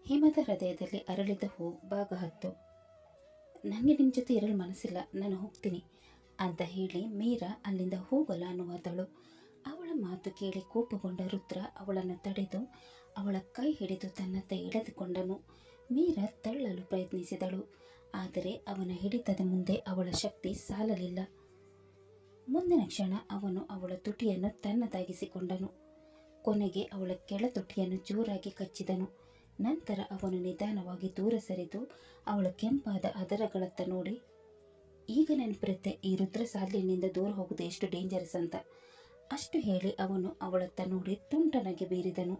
ಹಿಮದ ಹೃದಯದಲ್ಲಿ ಅರಳಿದ ಹೂ ಭಾಗ 10. ನನಗೆ ನಿಮ್ಮ ಜೊತೆ ಇರಲು ಮನಸ್ಸಿಲ್ಲ, ನಾನು ಹೋಗ್ತೀನಿ ಅಂತ ಹೇಳಿ ಮೀರಾ ಅಲ್ಲಿಂದ ಹೋಗಲ್ಲ ಅನ್ನುವುದಳು. ಅವಳ ಮಾತು ಕೇಳಿ ಕೋಪಗೊಂಡ ರುದ್ರ ಅವಳನ್ನು ತಡೆದು ಅವಳ ಕೈ ಹಿಡಿದು ತನ್ನತ್ತ ಎಳೆದುಕೊಂಡನು. ಮೀರಾ ತಳ್ಳಲು ಪ್ರಯತ್ನಿಸಿದಳು, ಆದರೆ ಅವನ ಹಿಡಿತದ ಮುಂದೆ ಅವಳ ಶಕ್ತಿ ಸಾಲಲಿಲ್ಲ. ಮುಂದಿನ ಕ್ಷಣ ಅವನು ಅವಳ ತುಟಿಯನ್ನು ತನ್ನದಾಗಿಸಿಕೊಂಡನು. ಕೊನೆಗೆ ಅವಳ ಕೆಳ ತುಟಿಯನ್ನು ಜೋರಾಗಿ ಕಚ್ಚಿದನು. ನಂತರ ಅವನು ನಿಧಾನವಾಗಿ ದೂರ ಸರಿದು ಅವಳ ಕೆಂಪಾದ ಅದರಗಳತ್ತ ನೋಡಿ, ಈಗ ನೆನಪಿರುತ್ತೆ ಈ ರುದ್ರ ಸಾಲಿನಿಂದ ದೂರ ಹೋಗುವುದು ಎಷ್ಟು ಡೇಂಜರಸ್ ಅಂತ. ಅಷ್ಟು ಹೇಳಿ ಅವನು ಅವಳತ್ತ ನೋಡಿ ತುಂಟನಾಗಿ ಬೀರಿದನು.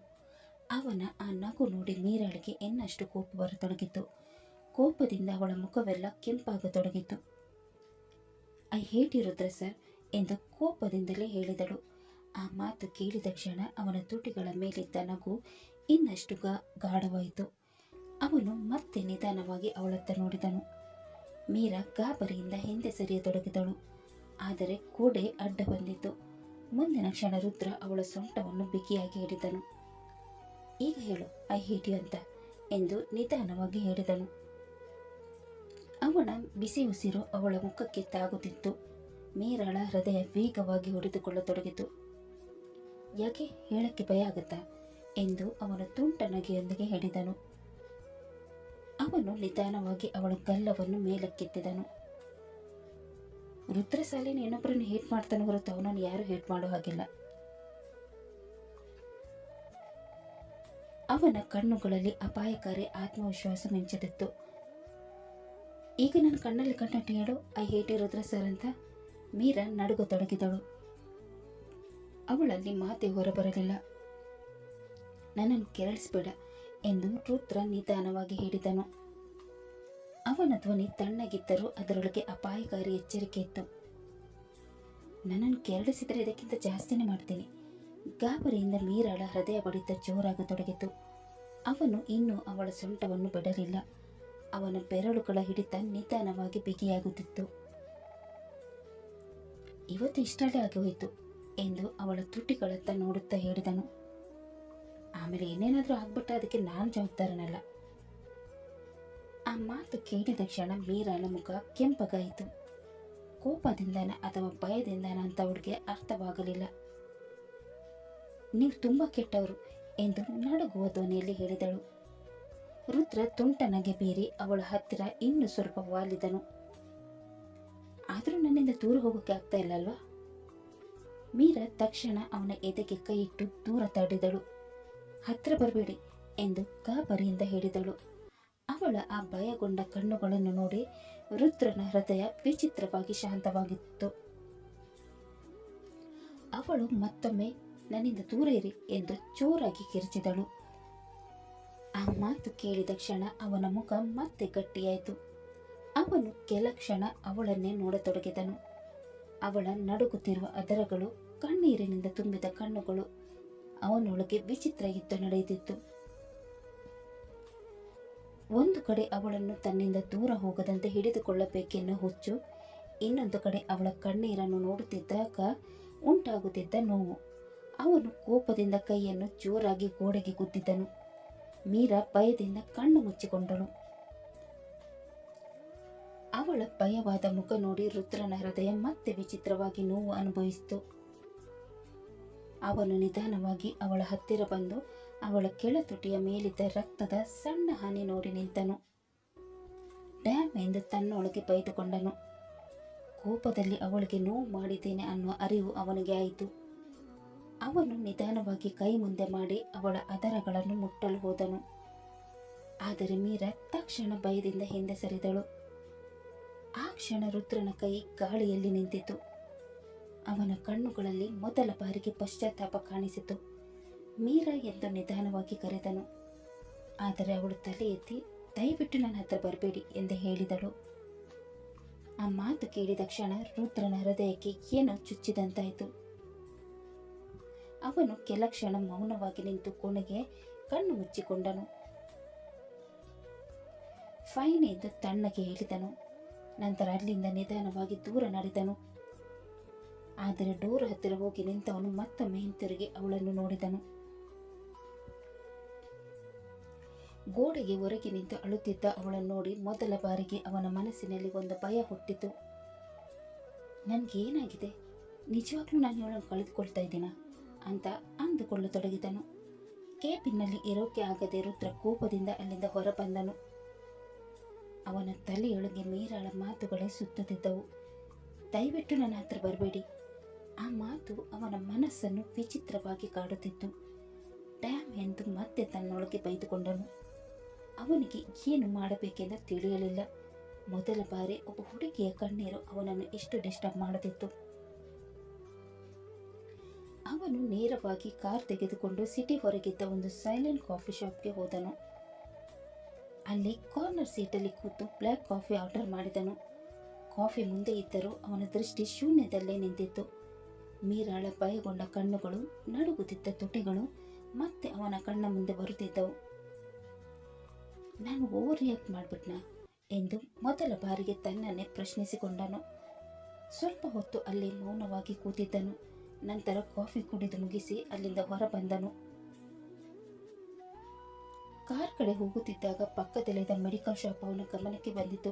ಅವನ ಆ ನಗು ನೋಡಿ ಮೀರಾಳಿಗೆ ಇನ್ನಷ್ಟು ಕೋಪ ಬರತೊಡಗಿತು. ಕೋಪದಿಂದ ಅವಳ ಮುಖವೆಲ್ಲ ಕೆಂಪಾಗತೊಡಗಿತು. I hate you Rudra sir ಎಂದು ಕೋಪದಿಂದಲೇ ಹೇಳಿದಳು. ಆ ಮಾತು ಕೇಳಿದ ಕ್ಷಣ ಅವನ ತುಟಿಗಳ ಮೇಲಿದ್ದ ನಗು ಇನ್ನಷ್ಟು ಗಾಢವಾಯಿತು. ಅವನು ಮತ್ತೆ ನಿಧಾನವಾಗಿ ಅವಳತ್ತ ನೋಡಿದನು. ಮೀರಾ ಗಾಬರಿಯಿಂದ ಹಿಂದೆ ಸರಿಯತೊಡಗಿದಳು. ಆದರೆ ಗೋಡೆ ಅಡ್ಡ ಬಂದಿತ್ತು. ಮುಂದಿನ ಕ್ಷಣ ರುದ್ರ ಅವಳ ಸೊಂಟವನ್ನು ಬಿಗಿಯಾಗಿ ಹಿಡಿದನು. ಈಗ ಹೇಳು ಐ ಹೇಟ್ ಯು ಅಂತ ಎಂದು ನಿಧಾನವಾಗಿ ಹೇಳಿದನು. ಅವನ ಬಿಸಿ ಉಸಿರು ಅವಳ ಮುಖಕ್ಕೆ ತಾಗುತ್ತಿತ್ತು. ಮೀರಾಳ ಹೃದಯ ವೇಗವಾಗಿ ಹೊಡೆದುಕೊಳ್ಳತೊಡಗಿತು. ಯಾಕೆ ಹೇಳಕ್ಕೆ ಭಯ ಆಗುತ್ತಾ ಎಂದು ಅವನು ತುಂಟ ನಗೆಯೊಂದಿಗೆ ಹೇಳಿದನು. ಅವನು ನಿಧಾನವಾಗಿ ಅವಳ ಗಲ್ಲವನ್ನು ಮೇಲಕ್ಕೆತ್ತಿದನು. ರುದ್ರಸಾಲಿನ ಇನ್ನೊಬ್ಬರನ್ನು ಹೇಟ್ ಮಾಡ್ತಾನೆ ಹೊರತು ಅವನನ್ನು ಯಾರು ಹೇಟ್ ಮಾಡೋ ಹಾಗಿಲ್ಲ. ಅವನ ಕಣ್ಣುಗಳಲ್ಲಿ ಅಪಾಯಕಾರಿ ಆತ್ಮವಿಶ್ವಾಸ ಮಿಂಚುತ್ತಿತ್ತು. ಈಗ ನನ್ನ ಕಣ್ಣಲ್ಲಿ ಕಣ್ಣಿಟ್ಟು ಹೇಳು I hate you Rudra sir ಅಂತ. ಮೀರಾ ನಡುಗತೊಡಗಿದಳು. ಅವಳಲ್ಲಿ ಮಾತೆ ಹೊರಬರಲಿಲ್ಲ. ನನ್ನನ್ನು ಕೆರಳಿಸಬೇಡ ಎಂದು ರುದ್ರ ನಿಧಾನವಾಗಿ ಹೇಳಿದನು. ಅವನ ಧ್ವನಿ ತಣ್ಣಗಿದ್ದರೂ ಅದರೊಳಗೆ ಅಪಾಯಕಾರಿ ಎಚ್ಚರಿಕೆ ಇತ್ತು. ನನ್ನನ್ನು ಕೆರಳಿಸಿದರೆ ಇದಕ್ಕಿಂತ ಜಾಸ್ತಿನೇ ಮಾಡ್ತೀನಿ. ಗಾಬರಿಯಿಂದ ಮೀರಾಳ ಹೃದಯ ಬಡಿತ ಜೋರಾಗತೊಡಗಿತು. ಅವನು ಇನ್ನೂ ಅವಳ ಸೊಂಟವನ್ನು ಬಿಡಲಿಲ್ಲ. ಅವನ ಬೆರಳುಗಳ ಹಿಡಿತ ನಿಧಾನವಾಗಿ ಬಿಗಿಯಾಗುತ್ತಿತ್ತು. ಇವತ್ತು ಇಷ್ಟಲ್ಲೇ ಆಗಿ ಹೋಯಿತು ಎಂದು ಅವಳ ತುಟಿಗಳತ್ತ ನೋಡುತ್ತಾ ಹೇಳಿದನು. ಆಮೇಲೆ ಏನೇನಾದರೂ ಆಗ್ಬಿಟ್ಟ ಅದಕ್ಕೆ ನಾನು ಜವಾಬ್ದಾರನಲ್ಲ. ಆ ಮಾತು ಕೇಳಿದ ಕ್ಷಣ ಮೀರಾಳ ಮುಖ ಕೆಂಪಗಾಯಿತು. ಕೋಪದಿಂದನ ಅಥವಾ ಭಯದಿಂದನ ಅಂತ ಅವಳಿಗೆ ಅರ್ಥವಾಗಲಿಲ್ಲ. ನೀವು ತುಂಬ ಕೆಟ್ಟವರು ಎಂದು ನಡುಗುವ ಧ್ವನಿಯಲ್ಲಿ ಹೇಳಿದಳು. ರುದ್ರ ತುಂಟನಗೆ ಬೀರಿ ಅವಳ ಹತ್ತಿರ ಇನ್ನೂ ಸ್ವಲ್ಪ ವಾಲಿದನು. ಆದರೂ ನನ್ನಿಂದ ದೂರ ಹೋಗೋಕೆ ಆಗ್ತಾ ಇಲ್ಲ ಅಲ್ವಾ? ಮೀರಾ ತಕ್ಷಣ ಅವನ ಎದೆಗೆ ಕೈ ಇಟ್ಟು ದೂರ ತಡೆದಳು. ಹತ್ತಿರ ಬರಬೇಡಿ ಎಂದು ಗಾಬರಿಯಿಂದ ಹೇಳಿದಳು. ಅವಳ ಆ ಭಯಗೊಂಡ ಕಣ್ಣುಗಳನ್ನು ನೋಡಿ ರುದ್ರನ ಹೃದಯ ವಿಚಿತ್ರವಾಗಿ ಶಾಂತವಾಗಿತ್ತು. ಅವಳು ಮತ್ತೊಮ್ಮೆ ನನ್ನಿಂದ ದೂರ ಇರಿ ಎಂದು ಜೋರಾಗಿ ಕಿರಿಚಿದಳು. ಆ ಮಾತು ಕೇಳಿದ ಕ್ಷಣ ಅವನ ಮುಖ ಮತ್ತೆ ಗಟ್ಟಿಯಾಯಿತು. ಅವನು ಕೆಲ ಕ್ಷಣ ಅವಳನ್ನೇ ನೋಡತೊಡಗಿದನು. ಅವಳ ನಡುಗುತ್ತಿರುವ ಅದರಗಳು, ಕಣ್ಣೀರಿನಿಂದ ತುಂಬಿದ ಕಣ್ಣುಗಳು, ಅವನೊಳಗೆ ವಿಚಿತ್ರ ಯುದ್ಧ ನಡೆಯುತ್ತಿತ್ತು. ಒಂದು ಕಡೆ ಅವಳನ್ನು ತನ್ನಿಂದ ದೂರ ಹೋಗದಂತೆ ಹಿಡಿದುಕೊಳ್ಳಬೇಕೆನ್ನೋ ಹುಚ್ಚು, ಇನ್ನೊಂದು ಕಡೆ ಅವಳ ಕಣ್ಣೀರನ್ನು ನೋಡುತ್ತಿದ್ದಾಗ ಉಂಟಾಗುತ್ತಿದ್ದ ನೋವು. ಅವನು ಕೋಪದಿಂದ ಕೈಯನ್ನು ಜೋರಾಗಿ ಗೋಡೆಗೆ ಗುದ್ದಿದನು. ಮೀರಾ ಭಯದಿಂದ ಕಣ್ಣು ಮುಚ್ಚಿಕೊಂಡಳು. ಅವಳ ಭಯವಾದ ಮುಖ ನೋಡಿ ರುದ್ರನ ಹೃದಯ ಮತ್ತೆ ವಿಚಿತ್ರವಾಗಿ ನೋವು ಅನುಭವಿಸಿತು. ಅವನು ನಿಧಾನವಾಗಿ ಅವಳ ಹತ್ತಿರ ಬಂದು ಅವಳ ಕೆಳತುಟಿಯ ಮೇಲಿದ್ದ ರಕ್ತದ ಸಣ್ಣ ಹನಿ ನೋಡಿ ನಿಂತನು. ಡ್ಯಾಮ್ ಎಂದು ತನ್ನೊಳಗೆ ಬೈದುಕೊಂಡನು. ಕೋಪದಲ್ಲಿ ಅವಳಿಗೆ ನೋವು ಮಾಡಿದ್ದೇನೆ ಅನ್ನುವ ಅರಿವು ಅವನಿಗೆ ಆಯಿತು. ಅವನು ನಿಧಾನವಾಗಿ ಕೈ ಮುಂದೆ ಮಾಡಿ ಅವಳ ಅದರಗಳನ್ನು ಮುಟ್ಟಲು ಹೋದನು. ಆದರೆ ಮೀರಾ ತಕ್ಷಣ ಭಯದಿಂದ ಹಿಂದೆ ಸರಿದಳು. ಆ ಕ್ಷಣ ರುದ್ರನ ಕೈ ಗಾಳಿಯಲ್ಲಿ ನಿಂತಿತು. ಅವನ ಕಣ್ಣುಗಳಲ್ಲಿ ಮೊದಲ ಬಾರಿಗೆ ಪಶ್ಚಾತ್ತಾಪ ಕಾಣಿಸಿತು. ಮೀರಾ ಎಂದು ನಿಧಾನವಾಗಿ ಕರೆದನು. ಆದರೆ ಅವಳು ತಲೆ ಎತ್ತಿ ದಯವಿಟ್ಟು ನನ್ನ ಹತ್ರ ಬರಬೇಡಿ ಎಂದು ಹೇಳಿದಳು. ಆ ಮಾತು ಕೇಳಿದ ಕ್ಷಣ ರುದ್ರನ ಹೃದಯಕ್ಕೆ ಏನೋ ಚುಚ್ಚಿದಂತಾಯಿತು. ಅವನು ಕೆಲ ಕ್ಷಣ ಮೌನವಾಗಿ ನಿಂತು ಕೊನೆಗೆ ಕಣ್ಣು ಮುಚ್ಚಿಕೊಂಡನು. ಫೈನ್ ಎಂದು ತಣ್ಣಗೆ ಹೇಳಿದನು. ನಂತರ ಅಲ್ಲಿಂದ ನಿಧಾನವಾಗಿ ದೂರ ನಡೆದನು. ಆದರೆ ಡೋರ್ ಹತ್ತಿರ ಹೋಗಿ ನಿಂತವನು ಮತ್ತೊಮ್ಮೆ ಹಿಂತಿರುಗಿ ಅವಳನ್ನು ನೋಡಿದನು. ಗೋಡೆಗೆ ಹೊರಗೆ ನಿಂತು ಅಳುತ್ತಿದ್ದ ಅವಳನ್ನು ನೋಡಿ ಮೊದಲ ಬಾರಿಗೆ ಅವನ ಮನಸ್ಸಿನಲ್ಲಿ ಒಂದು ಭಯ ಹುಟ್ಟಿತು. ನನಗೇನಾಗಿದೆ? ನಿಜವಾಗ್ಲೂ ನಾನು ಇವಳನ್ನು ಕಳೆದುಕೊಳ್ತಾ ಇದ್ದೀನ ಅಂತ ಅಂದುಕೊಳ್ಳತೊಡಗಿದನು. ಕೇಬಿನ್ನಲ್ಲಿ ಇರೋಕೆ ಆಗದೆ ರುದ್ರ ಕೋಪದಿಂದ ಅಲ್ಲಿಂದ ಹೊರಬಂದನು. ಅವನ ತಲೆಯೊಳಗೆ ಮೀರಾಳ ಮಾತುಗಳೇ ಸುತ್ತುತ್ತಿದ್ದವು. ದಯವಿಟ್ಟು ನನ್ನ ಹತ್ರ ಬರಬೇಡಿ. ಆ ಮಾತು ಅವನ ಮನಸ್ಸನ್ನು ವಿಚಿತ್ರವಾಗಿ ಕಾಡುತ್ತಿತ್ತು. ಡ್ಯಾಮ್ ಎಂದು ಮತ್ತೆ ತನ್ನೊಳಗೆ ಬೈದುಕೊಂಡನು. ಅವನಿಗೆ ಏನು ಮಾಡಬೇಕೆಂದು ತಿಳಿಯಲಿಲ್ಲ. ಮೊದಲ ಬಾರಿ ಒಬ್ಬ ಹುಡುಗಿಯ ಕಣ್ಣೀರು ಅವನನ್ನು ಎಷ್ಟು ಡಿಸ್ಟರ್ಬ್ ಮಾಡುತ್ತಿತ್ತು. ಅವನು ನೇರವಾಗಿ ಕಾರ್ ತೆಗೆದುಕೊಂಡು ಸಿಟಿ ಹೊರಗಿದ್ದ ಒಂದು ಸೈಲೆಂಟ್ ಕಾಫಿ ಶಾಪ್ಗೆ ಹೋದನು. ಅಲ್ಲಿ ಕಾರ್ನರ್ ಸೀಟಲ್ಲಿ ಕೂತು ಬ್ಲ್ಯಾಕ್ ಕಾಫಿ ಆರ್ಡರ್ ಮಾಡಿದನು. ಕಾಫಿ ಮುಂದೆ ಇದ್ದರೂ ಅವನ ದೃಷ್ಟಿ ಶೂನ್ಯದಲ್ಲೇ ನಿಂತಿತ್ತು. ಮೀರಾಳ ಭಯಗೊಂಡ ಕಣ್ಣುಗಳು, ನಡುಗುತ್ತಿದ್ದ ತುಟಿಗಳು ಮತ್ತೆ ಅವನ ಕಣ್ಣ ಮುಂದೆ ಬರುತ್ತಿದ್ದವು. ನಾನು ಓವರ್ ರಿಯಾಕ್ಟ್ ಮಾಡಿಬಿಟ್ನಾ ಎಂದು ಮೊದಲ ಬಾರಿಗೆ ತನ್ನನ್ನೇ ಪ್ರಶ್ನಿಸಿಕೊಂಡನು. ಸ್ವಲ್ಪ ಹೊತ್ತು ಅಲ್ಲಿ ಮೌನವಾಗಿ ಕೂತಿದ್ದನು. ನಂತರ ಕಾಫಿ ಕುಡಿದು ಮುಗಿಸಿ ಅಲ್ಲಿಂದ ಹೊರಬಂದನು. ಕಾರ್ ಕಡೆ ಹೋಗುತ್ತಿದ್ದಾಗ ಪಕ್ಕದಲ್ಲಿದ್ದ ಮೆಡಿಕಲ್ ಶಾಪ್ ಅವನ ಗಮನಕ್ಕೆ ಬಂದಿತು.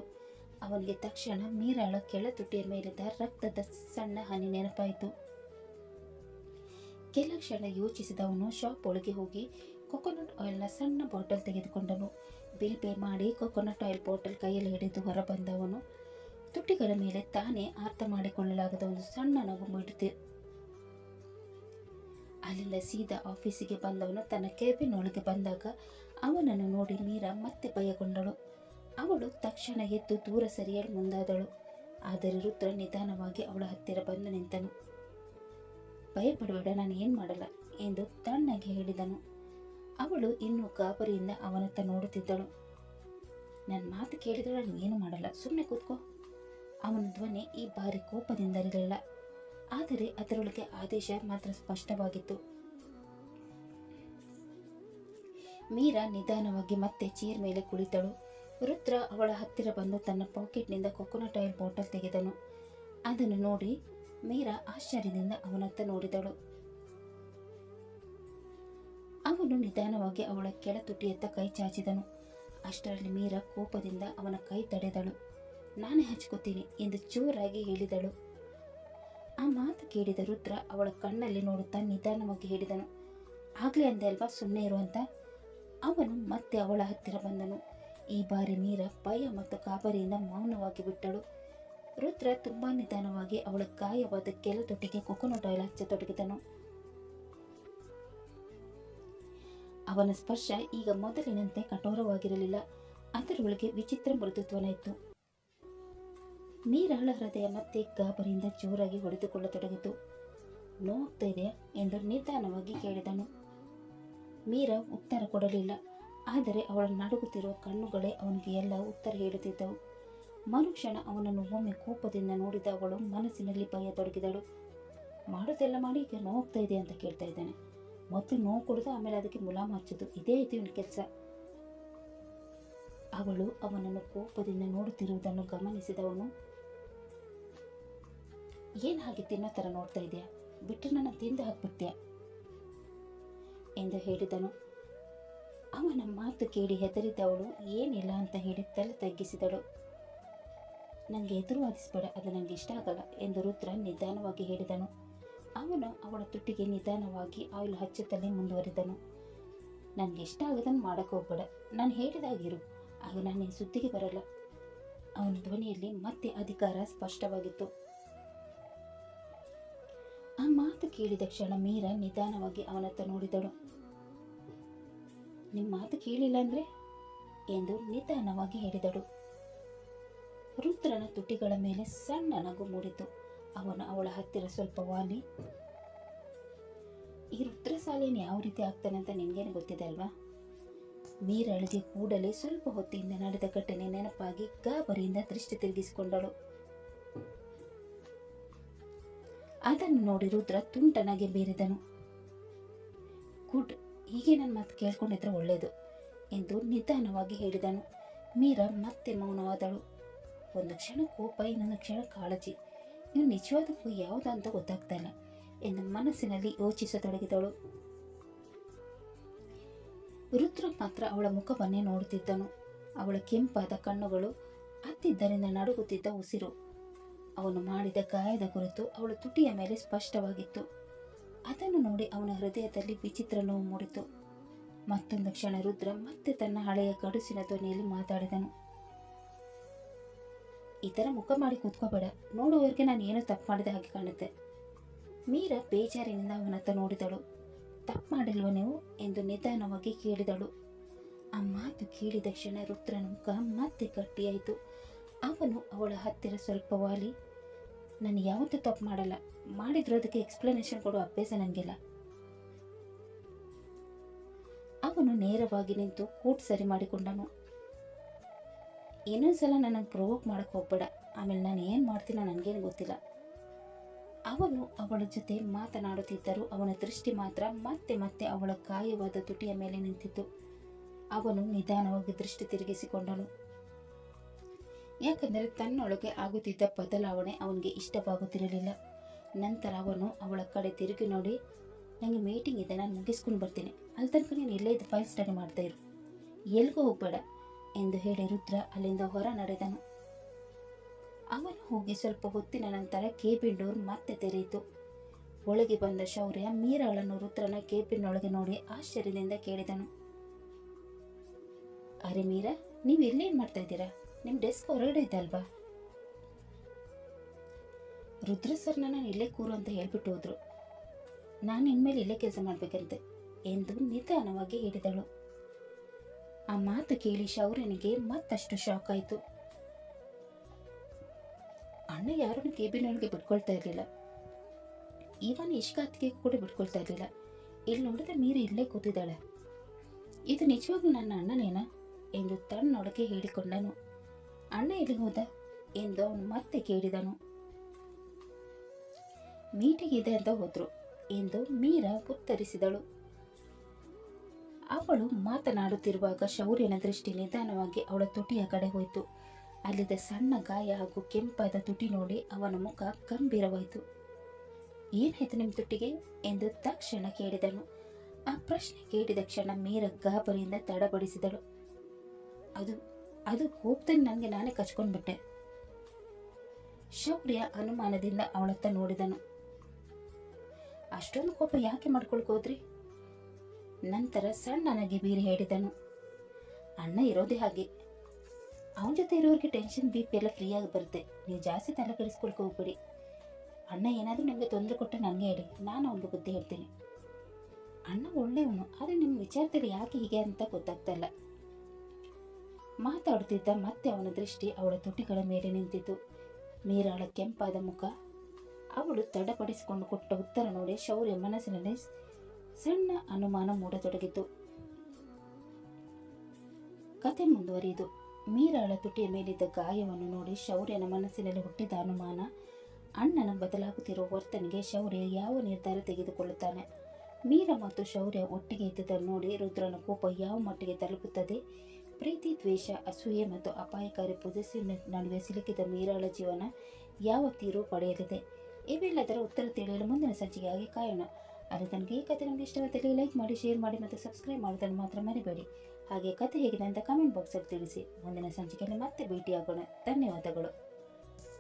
ಅವನಿಗೆ ತಕ್ಷಣ ಮೀರಾಳ ಕೆಳ ತುಟಿಯ ಮೇಲಿದ್ದ ರಕ್ತದ ಸಣ್ಣ ಹನಿ ನೆನಪಾಯಿತು. ಕೆಲ ಕ್ಷಣ ಯೋಚಿಸಿದ ಅವನು ಶಾಪ್ ಒಳಗೆ ಹೋಗಿ ಕೊಕೊನಟ್ ಆಯಿಲ್ನ ಸಣ್ಣ ಬಾಟಲ್ ತೆಗೆದುಕೊಂಡನು. ಬಿಲ್ ಪೇ ಮಾಡಿ ಕೊಕೊನಟ್ ಆಯಿಲ್ ಬಾಟಲ್ ಕೈಯಲ್ಲಿ ಹಿಡಿದು ಹೊರಬಂದವನು ತುಟಿಗಳ ಮೇಲೆ ತಾನೇ ಅರ್ಥ ಮಾಡಿಕೊಳ್ಳಲಾಗದ ಒಂದು ಸಣ್ಣ ನಗು ಮೂಡಿತು. ಅಲ್ಲಿಂದ ಸೀದಾ ಆಫೀಸಿಗೆ ಬಂದವನು ತನ್ನ ಕೇಬಿನ್ ಒಳಗೆ ಬಂದಾಗ ಅವನನ್ನು ನೋಡಿ ಮೀರಾ ಮತ್ತೆ ಭಯಗೊಂಡಳು. ಅವಳು ತಕ್ಷಣ ಎದ್ದು ದೂರ ಸರಿಯಲು ಮುಂದಾದಳು. ಆದರೆ ರುದ್ರ ನಿಧಾನವಾಗಿ ಅವಳ ಹತ್ತಿರ ಬಂದು ನಿಂತನು. ಭಯಪಡಬೇಡ, ನಾನು ಏನು ಮಾಡಲ್ಲ ಎಂದು ತಣ್ಣಗೆ ಹೇಳಿದನು. ಅವಳು ಇನ್ನೂ ಗಾಬರಿಯಿಂದ ಅವನತ್ತ ನೋಡುತ್ತಿದ್ದಳು. ನನ್ನ ಮಾತು ಕೇಳಿದ್ರೆ ನಾನು ಏನು ಮಾಡಲ್ಲ, ಸುಮ್ಮನೆ ಕೂತ್ಕೋ. ಅವನ ಧ್ವನಿ ಈ ಬಾರಿ ಕೋಪದಿಂದಿರಲಿಲ್ಲ, ಆದರೆ ಅದರೊಳಗೆ ಆದೇಶ ಮಾತ್ರ ಸ್ಪಷ್ಟವಾಗಿತ್ತು. ಮೀರಾ ನಿಧಾನವಾಗಿ ಮತ್ತೆ ಚೇರ್ ಮೇಲೆ ಕುಳಿತಳು. ರುದ್ರ ಅವಳ ಹತ್ತಿರ ಬಂದು ತನ್ನ ಪಾಕೆಟ್ನಿಂದ ಕೊಕೊನಟ್ ಆಯಿಲ್ ಬಾಟಲ್ ತೆಗೆದನು. ಅದನ್ನು ನೋಡಿ ಮೀರಾ ಆಶ್ಚರ್ಯದಿಂದ ಅವನತ್ತ ನೋಡಿದಳು. ಅವನು ನಿಧಾನವಾಗಿ ಅವಳ ಕೆಳ ತುಟಿಯತ್ತ ಕೈ ಚಾಚಿದನು. ಅಷ್ಟರಲ್ಲಿ ಮೀರಾ ಕೋಪದಿಂದ ಅವನ ಕೈ ತಡೆದಳು. ನಾನೇ ಹಚ್ಕೋತೀನಿ ಎಂದು ಜೋರಾಗಿ ಹೇಳಿದಳು. ಆ ಮಾತು ಕೇಳಿದ ರುದ್ರ ಅವಳ ಕಣ್ಣಲ್ಲಿ ನೋಡುತ್ತಾ ನಿಧಾನವಾಗಿ ಹೇಳಿದನು, ಆಗ್ಲೇ ಅಂದೆ ಅಲ್ವಾ ಸುಮ್ಮನೆ ಇರುವಂತ. ಅವನು ಮತ್ತೆ ಅವಳ ಹತ್ತಿರ ಬಂದನು. ಈ ಬಾರಿ ಮೀರಾ ಭಯ ಮತ್ತು ಗಾಬರಿಯಿಂದ ಮೌನವಾಗಿ ಬಿಟ್ಟಳು. ರುದ್ರ ತುಂಬಾ ನಿಧಾನವಾಗಿ ಅವಳ ಗಾಯವಾದ ಕೆಲ ತೊಟ್ಟಿಗೆ ಕೊಕೊನಟ್ ಆಯಿಲ್ ಹಚ್ಚತೊಡಗಿದನು. ಅವನ ಸ್ಪರ್ಶ ಈಗ ಮೊದಲಿನಂತೆ ಕಠೋರವಾಗಿರಲಿಲ್ಲ, ಅದರೊಳಗೆ ವಿಚಿತ್ರ ಮೃದುತ್ವನ ಇತ್ತು. ಮೀರಾಳ ಹೃದಯ ಮತ್ತೆ ಗಾಬರಿಯಿಂದ ಜೋರಾಗಿ ಹೊಡೆದುಕೊಳ್ಳತೊಡಗಿತು. ನೋವಾಗ್ತಾ ಇದೆಯಾ ಎಂದು ನಿಧಾನವಾಗಿ ಕೇಳಿದನು. ಮೀರಾ ಉತ್ತರ ಕೊಡಲಿಲ್ಲ, ಆದರೆ ಅವಳ ನಡುಗುತ್ತಿರುವ ಕಣ್ಣುಗಳೇ ಅವನಿಗೆ ಎಲ್ಲ ಉತ್ತರ ಹೇಳುತ್ತಿದ್ದವು. ಮರುಕ್ಷಣ ಅವನನ್ನು ಒಮ್ಮೆ ಕೋಪದಿಂದ ನೋಡಿದ ಅವಳು ಮನಸ್ಸಿನಲ್ಲಿ ಭಯತೊಡಗಿದಳು. ಮಾಡೋದೆಲ್ಲ ಮಾಡಿ ಈಗ ನೋವಾಗ್ತಾ ಇದೆ ಅಂತ ಕೇಳ್ತಾ ಇದ್ದಾನೆ. ಮೊದಲು ನೋವು ಕೊಡೋದು, ಆಮೇಲೆ ಅದಕ್ಕೆ ಮುಲಾಮ್ ಹಚ್ಚೋದು, ಇದೇ ಐತಿ ಇವನ ಕೆಲಸ. ಅವಳು ಅವನನ್ನು ಕೋಪದಿಂದ ನೋಡುತ್ತಿರುವುದನ್ನು ಗಮನಿಸಿದವನು, ಏನು ಹಾಗೆ ತಿನ್ನೋ ಥರ ನೋಡ್ತಾ ಇದೆಯಾ, ಬಿಟ್ಟರೆ ನನ್ನ ತಿಂದು ಹಾಕ್ಬಿಡ್ತೀಯ ಎಂದು ಹೇಳಿದನು. ಅವನ ಮಾತು ಕೇಳಿ ಹೆದರಿದವಳು ಏನಿಲ್ಲ ಅಂತ ಹೇಳಿ ತಲೆ ತಗ್ಗಿಸಿದಳು. ನನಗೆ ಎದುರುವಾದಿಸಬೇಡ, ಅದು ನನಗೆ ಇಷ್ಟ ಆಗಲ್ಲ ಎಂದು ರುದ್ರ ನಿಧಾನವಾಗಿ ಹೇಳಿದನು. ಅವನು ಅವಳ ತುಟಿಗೆ ನಿಧಾನವಾಗಿ ಆಯಿಲ್ ಹಚ್ಚುತ್ತಲೇ ಮುಂದುವರಿದನು. ನನಗೆ ಇಷ್ಟ ಆಗದನ್ನು ಮಾಡೋಕ್ಕೆ ಹೋಗ್ಬೇಡ, ನಾನು ಹೇಳಿದಾಗಿರು, ಆಗ ನಾನು ಸುದ್ದಿಗೆ ಬರಲ್ಲ. ಅವನ ಧ್ವನಿಯಲ್ಲಿ ಮತ್ತೆ ಅಧಿಕಾರ ಸ್ಪಷ್ಟವಾಗಿತ್ತು. ಆ ಮಾತು ಕೇಳಿದ ಕ್ಷಣ ಮೀರಾ ನಿಧಾನವಾಗಿ ಅವನತ್ತ ನೋಡಿದಳು. ನಿಮ್ಮ ಮಾತು ಕೇಳಿಲ್ಲ ಅಂದ್ರೆ ಎಂದು ನಿಧಾನವಾಗಿ ಹೇಳಿದಳು. ರುದ್ರನ ತುಟಿಗಳ ಮೇಲೆ ಸಣ್ಣ ನಗು ಮೂಡಿತು. ಅವನು ಅವಳ ಹತ್ತಿರ ಸ್ವಲ್ಪ ವಾಲಿ, ಈ ರುದ್ರಸಾಲೇನು ಯಾವ ರೀತಿ ಆಗ್ತಾನೆ ಅಂತ ನಿಮಗೇನು ಗೊತ್ತಿದೆ ಅಲ್ವಾ? ಮೀರಳಿಗೆ ಕೂಡಲೇ ಸ್ವಲ್ಪ ಹೊತ್ತಿಂದ ನಡೆದ ಘಟನೆ ನೆನಪಾಗಿ ಗಾಬರಿಯಿಂದ ದೃಷ್ಟಿ ತಿರುಗಿಸಿಕೊಂಡಳು. ಅದನ್ನು ನೋಡಿ ರುದ್ರ ತುಂಟನಾಗಿ ಬೇರಿದನು. ಗುಡ್, ಹೀಗೆ ನನ್ನ ಮಾತು ಕೇಳ್ಕೊಂಡಿದ್ರೆ ಒಳ್ಳೆಯದು ಎಂದು ನಿಧಾನವಾಗಿ ಹೇಳಿದನು. ಮೀರಾ ಮತ್ತೆ ಮೌನವಾದಳು. ಒಂದು ಕ್ಷಣ ಕೋಪ, ಇನ್ನೊಂದು ಕ್ಷಣ ಕಾಳಜಿ. ನೀವು ನಿಜವಾದಕ್ಕೂ ಯಾವುದು ಅಂತ ಗೊತ್ತಾಗ್ತಾ ಇಲ್ಲ ಎಂದು ಮನಸ್ಸಿನಲ್ಲಿ ಯೋಚಿಸತೊಡಗಿದಳು. ರುದ್ರ ಮಾತ್ರ ಅವಳ ಮುಖವನ್ನೇ ನೋಡುತ್ತಿದ್ದನು. ಅವಳ ಕೆಂಪಾದ ಕಣ್ಣುಗಳು ಹತ್ತಿದ್ದರಿಂದ ನಡುಗುತ್ತಿದ್ದ ಉಸಿರು ಅವನು ಮಾಡಿದ ಗಾಯದ ಕುರಿತು ಅವಳ ತುಟಿಯ ಮೇಲೆ ಸ್ಪಷ್ಟವಾಗಿತ್ತು. ಅದನ್ನು ನೋಡಿ ಅವನ ಹೃದಯದಲ್ಲಿ ವಿಚಿತ್ರ ನೋವು ಮೂಡಿತು. ಮತ್ತೊಂದು ಕ್ಷಣ ರುದ್ರ ಮತ್ತೆ ತನ್ನ ಹಳೆಯ ಗಡುಸಿನ ಧ್ವನಿಯಲ್ಲಿ ಮಾತಾಡಿದನು. ಈ ಥರ ಮುಖ ಮಾಡಿ ಕೂತ್ಕೋಬೇಡ, ನೋಡುವವರೆಗೆ ನಾನು ಏನೋ ತಪ್ಪು ಮಾಡಿದ ಹಾಗೆ ಕಾಣುತ್ತೆ. ಮೀರಾ ಬೇಜಾರಿನಿಂದ ಅವನತ್ತ ನೋಡಿದಳು. ತಪ್ಪು ಮಾಡಿಲ್ವ ನೀವು ಎಂದು ನಿಧಾನವಾಗಿ ಕೇಳಿದಳು. ಆ ಮಾತು ಕೇಳಿದ ಕ್ಷಣ ರುದ್ರನ ಮುಖ ಮತ್ತೆ ಗಟ್ಟಿಯಾಯಿತು. ಅವನು ಅವಳ ಹತ್ತಿರ ಸ್ವಲ್ಪ ವಾಲಿ, ನಾನು ಯಾವತ್ತೂ ತಪ್ಪು ಮಾಡಲ್ಲ, ಮಾಡಿದ್ರು ಅದಕ್ಕೆ ಎಕ್ಸ್ಪ್ಲನೇಷನ್ ಕೊಡೋ ಅಭ್ಯಾಸ ನನಗಿಲ್ಲ. ಅವನು ನೇರವಾಗಿ ನಿಂತು ಕೂಟ್ ಸರಿ ಮಾಡಿಕೊಂಡನು. ಇನ್ನೊಂದ್ಸಲ ನನ್ನನ್ನು ಪ್ರೊವೋಕ್ ಮಾಡಕ್ಕೆ ಹೋಗ್ಬೇಡ, ಆಮೇಲೆ ನಾನು ಏನು ಮಾಡ್ತೀನೋ ನನಗೇನು ಗೊತ್ತಿಲ್ಲ. ಅವನು ಅವಳ ಜೊತೆ ಮಾತನಾಡುತ್ತಿದ್ದರೂ ಅವನ ದೃಷ್ಟಿ ಮಾತ್ರ ಮತ್ತೆ ಮತ್ತೆ ಅವಳ ಗಾಯವಾದ ತುಟಿಯ ಮೇಲೆ ನಿಂತಿತ್ತು. ಅವನು ನಿಧಾನವಾಗಿ ದೃಷ್ಟಿ ತಿರುಗಿಸಿಕೊಂಡನು. ಯಾಕಂದರೆ ತನ್ನೊಳಗೆ ಆಗುತ್ತಿದ್ದ ಬದಲಾವಣೆ ಅವನಿಗೆ ಇಷ್ಟವಾಗುತ್ತಿರಲಿಲ್ಲ. ನಂತರ ಅವನು ಅವಳ ಕಡೆ ತಿರುಗಿ ನೋಡಿ, ನನಗೆ ಮೀಟಿಂಗ್ ಇದೆ, ನಾನು ಮುಗಿಸ್ಕೊಂಡು ಬರ್ತೀನಿ, ಅಲ್ಲಿ ತನಕ ನೀನು ಇಲ್ಲೇ ಇದ್ದು ಫೈಲ್ ಸ್ಟಡಿ ಮಾಡ್ತಾ ಇರು, ಎಲ್ಗೂ ಹೋಗಬೇಡ ಎಂದು ಹೇಳಿ ರುದ್ರ ಅಲ್ಲಿಂದ ಹೊರ ನಡೆದನು. ಅವನು ಹೋಗಿ ಸ್ವಲ್ಪ ಹೊತ್ತಿನ ನಂತರ ಕೇಬಿನ್ ಡೋರ್ ಮತ್ತೆ ತೆರೆಯಿತು. ಒಳಗೆ ಬಂದ ಶೌರ್ಯ ಮೀರಾಳನ್ನು ರುದ್ರನ ಕೇಬಿನ್ನೊಳಗೆ ನೋಡಿ ಆಶ್ಚರ್ಯದಿಂದ ಕೇಳಿದನು. ಅರೆ ಮೀರಾ, ನೀವು ಇಲ್ಲೇನು ಮಾಡ್ತಾ ಇದ್ದೀರಾ? ನಿಮ್ಮ ಡೆಸ್ಕ್ ಹೊರಗಡೆ ಇದ್ದಲ್ವಾ? ರುದ್ರ ಸರ್ ನಾನು ಇಲ್ಲೇ ಕೂರು ಅಂತ ಹೇಳ್ಬಿಟ್ಟು ಹೋದ್ರು. ನಾನು ಇನ್ಮೇಲೆ ಇಲ್ಲೇ ಕೆಲಸ ಮಾಡಬೇಕಂತೆ ಎಂದು ನಿಧಾನವಾಗಿ ಹೇಳಿದಳು. ಆ ಮಾತು ಕೇಳಿ ಶೌರ್ಯನಿಗೆ ಮತ್ತಷ್ಟು ಶಾಕ್ ಆಯಿತು. ಅಣ್ಣ ಯಾರನ್ನು ಕೇಬಿನೊಳಗೆ ಬಿಟ್ಕೊಳ್ತಾ ಇರಲಿಲ್ಲ, ಇವನ್ ಇಷ್ಕಾತಿಗೆ ಕೂಡ ಬಿಟ್ಕೊಳ್ತಾ ಇರಲಿಲ್ಲ. ಇಲ್ಲಿ ನೋಡಿದ್ರೆ ಮೀರಿ ಇಲ್ಲೇ ಕೂತಿದ್ದಾಳೆ, ಇದು ನಿಜವಾಗ್ಲೂ ನನ್ನ ಅಣ್ಣನೇನಾ ಎಂದು ತನ್ನೊಳಗೆ ಹೇಳಿಕೊಂಡನು. ಅಣ್ಣ ಎಲ್ಲಿ ಹೋದ ಎಂದು ಅವನು ಮತ್ತೆ ಕೇಳಿದನು. ಮೀಟಿಂಗ್ ಇದೆ ಅಂತ ಹೋದ್ರು ಎಂದು ಮೀರಾ ಉತ್ತರಿಸಿದಳು. ಅವಳು ಮಾತನಾಡುತ್ತಿರುವಾಗ ಶೌರ್ಯನ ದೃಷ್ಟಿ ನಿಧಾನವಾಗಿ ಅವಳ ತುಟಿಯ ಕಡೆ ಹೋಯಿತು. ಅಲ್ಲಿದ್ದ ಸಣ್ಣ ಗಾಯ ಹಾಗೂ ಕೆಂಪಾದ ತುಟಿ ನೋಡಿ ಅವನ ಮುಖ ಗಂಭೀರವಾಯಿತು. ಏನಾಯ್ತು ನಿಮ್ಮ ತುಟಿಗೆ ಎಂದು ತಕ್ಷಣ ಕೇಳಿದನು. ಆ ಪ್ರಶ್ನೆ ಕೇಳಿದ ಕ್ಷಣ ಮೀರಾ ಗಾಬರಿಯಿಂದ ತಡಬಡಿಸಿದಳು. ಅದು ಕೋಪದಲ್ಲಿ ನನಗೆ ನಾನೇ ಕಚ್ಕೊಂಡ್ಬಿಟ್ಟೆ. ಶೌರ್ಯ ಅನುಮಾನದಿಂದ ಅವಳತ್ತ ನೋಡಿದನು. ಅಷ್ಟೊಂದು ಕೋಪ ಯಾಕೆ ಮಾಡ್ಕೊಳ್ಕೋದ್ರಿ? ನಂತರ ಸಣ್ಣನಾಗಿ ಬೀರಿ ಹೇಳಿದನು. ಅಣ್ಣ ಇರೋದೇ ಹಾಗೆ, ಅವನ ಜೊತೆ ಇರೋರಿಗೆ ಟೆನ್ಷನ್ BP ಎಲ್ಲ ಫ್ರೀಯಾಗಿ ಬರುತ್ತೆ, ನೀವು ಜಾಸ್ತಿ ತಲೆ ಕೆಡಿಸ್ಕೊಳ್ಕೊ ಹೋಗ್ಬೇಡಿ. ಅಣ್ಣ ಏನಾದರೂ ನಿಮಗೆ ತೊಂದರೆ ಕೊಟ್ಟರೆ ನನಗೆ ಹೇಳಿ, ನಾನು ಅವನಿಗೆ ಬುದ್ಧಿ ಹೇಳ್ತೀನಿ. ಅಣ್ಣ ಒಳ್ಳೆಯವನು, ಆದರೆ ನಿಮ್ಮ ವಿಚಾರದಲ್ಲಿ ಯಾಕೆ ಹೀಗೆ ಅಂತ ಗೊತ್ತಾಗ್ತಾ ಇಲ್ಲ. ಮಾತಾಡುತ್ತಿದ್ದ ಮತ್ತೆ ಅವನ ದೃಷ್ಟಿ ಅವಳ ತುಟಿಗಳ ಮೇಲೆ ನಿಂತಿತು. ಮೀರಾಳ ಕೆಂಪಾದ ಮುಖ, ಅವಳು ತಡಪಡಿಸಿಕೊಂಡು ಕೊಟ್ಟ ಉತ್ತರ ನೋಡಿ ಶೌರ್ಯ ಮನಸ್ಸಿನಲ್ಲಿ ಸಣ್ಣ ಅನುಮಾನ ಮೂಡತೊಡಗಿತು. ಕತೆ ಮುಂದುವರಿಯಿತು. ಮೀರಾಳ ತುಟಿಯ ಮೇಲಿದ್ದ ಗಾಯವನ್ನು ನೋಡಿ ಶೌರ್ಯನ ಮನಸ್ಸಿನಲ್ಲಿ ಹುಟ್ಟಿದ ಅನುಮಾನ, ಅಣ್ಣನ ಬದಲಾಗುತ್ತಿರುವ ವರ್ತನೆಗೆ ಶೌರ್ಯ ಯಾವ ನಿರ್ಧಾರ ತೆಗೆದುಕೊಳ್ಳುತ್ತಾನೆ. ಮೀರಾ ಮತ್ತು ಶೌರ್ಯ ಒಟ್ಟಿಗೆ ಇದ್ದುದನ್ನು ನೋಡಿ ರುದ್ರನ ಕೋಪ ಯಾವ ಮಟ್ಟಿಗೆ ತಲುಪುತ್ತದೆ, ಪ್ರೀತಿ, ದ್ವೇಷ, ಅಸೂಯೆ ಮತ್ತು ಅಪಾಯಕಾರಿ ಪೊಸೆಸಿವ್ ನಡುವೆ ಸಿಲುಕಿದ ಮೀರಾಳ ಜೀವನ ಯಾವ ತೀರು ಪಡೆಯಲಿದೆ, ಇವೆಲ್ಲದರ ಉತ್ತರ ತಿಳಿಯಲು ಮುಂದಿನ ಸಂಚಿಕೆಯಾಗಿ ಕಾಯೋಣ. ಅಲ್ಲಿ ತನಕ ಈ ಕಥೆ ನಿಮಗೆ ಇಷ್ಟವಾದಲ್ಲಿ ಲೈಕ್ ಮಾಡಿ, ಶೇರ್ ಮಾಡಿ ಮತ್ತು ಸಬ್ಸ್ಕ್ರೈಬ್ ಮಾಡೋದನ್ನು ಮಾತ್ರ ಮರಿಬೇಡಿ. ಹಾಗೆ ಕಥೆ ಹೇಗಿದೆ ಅಂತ ಕಮೆಂಟ್ ಬಾಕ್ಸಲ್ಲಿ ತಿಳಿಸಿ. ಮುಂದಿನ ಸಂಚಿಕೆಯಲ್ಲಿ ಮತ್ತೆ ಭೇಟಿಯಾಗೋಣ. ಧನ್ಯವಾದಗಳು.